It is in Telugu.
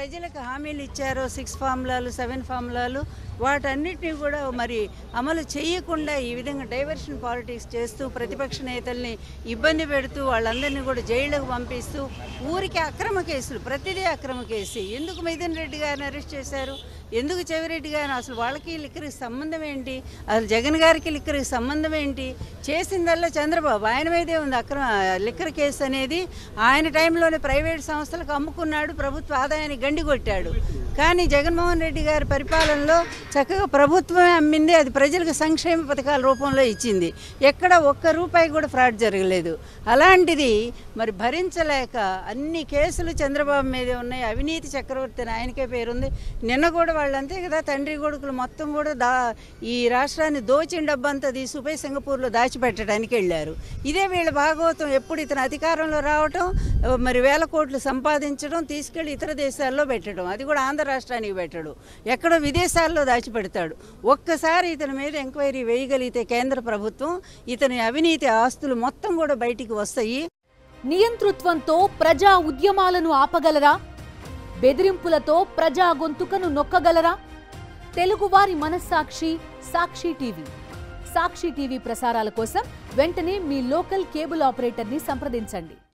ప్రజలకు హామీలు ఇచ్చారో 6 ఫార్ములాలు 7 ఫార్ములాలు వాటన్నిటిని కూడా మరి అమలు చేయకుండా ఈ విధంగా డైవర్షన్ పాలిటిక్స్ చేస్తూ ప్రతిపక్ష నేతల్ని ఇబ్బంది పెడుతూ వాళ్ళందరినీ కూడా జైళ్లకు పంపిస్తూ ఊరికి అక్రమ కేసులు, ప్రతిదీ అక్రమ కేసు. ఎందుకు మిథున్ రెడ్డి గారిని అరెస్ట్ చేశారు? ఎందుకు చెవిరెడ్డి గారిని? అసలు వాళ్ళకి లిక్కరికి సంబంధం ఏంటి? అసలు జగన్ గారికి లిక్కరికి సంబంధం ఏంటి? చేసిందల్లా చంద్రబాబు, ఆయన మీదే ఉంది అక్రమ లిక్కర్ కేసు అనేది. ఆయన టైంలోనే ప్రైవేట్ సంస్థలకు అమ్ముకున్నాడు, ప్రభుత్వ ఆదాయాన్ని గండి కొట్టాడు. కానీ జగన్మోహన్ రెడ్డి గారి పరిపాలనలో చక్కగా ప్రభుత్వమే అమ్మింది, అది ప్రజలకు సంక్షేమ పథకాల రూపంలో ఇచ్చింది. ఎక్కడ ఒక్క రూపాయి కూడా ఫ్రాడ్ జరగలేదు. అలాంటిది మరి భరించలేక అన్ని కేసులు చంద్రబాబు మీదే ఉన్నాయి. అవినీతి చక్రవర్తి అని ఆయనకే పేరుంది. నిన్న కూడా వాళ్ళు అంతే కదా, తండ్రి కొడుకులు మొత్తం కూడా ఈ రాష్ట్రాన్ని దోచిన డబ్బంతా తీసిపోయి సింగపూర్లో దాచిపెట్టడానికి వెళ్ళారు. ఇదే వీళ్ళ భాగవతం. ఎప్పుడు ఇతను అధికారంలో రావటం, మరి వేల కోట్లు సంపాదించడం, తీసుకెళ్లి ఇతర దేశాల్లో పెట్టడం, అది కూడా ఆంధ్ర రాష్ట్రానికి పెట్టడం, ఎక్కడో విదేశాల్లో దాచిపెడతాడు. ఒక్కసారి ఇతని మీద ఎంక్వైరీ వేయగలిగితే కేంద్ర ప్రభుత్వం, ఇతని అవినీతి ఆస్తులు మొత్తం కూడా బయటికి వస్తాయి. నియంతృత్వంతో ప్రజా ఉద్యమాలను ఆపగలరా? బెదిరింపులతో ప్రజా గొంతుకను నొక్కగలరా? తెలుగువారి మనస్సాక్షి సాక్షి టీవీ. సాక్షి టీవీ ప్రసారాల కోసం వెంటనే మీ లోకల్ కేబుల్ ఆపరేటర్ని సంప్రదించండి.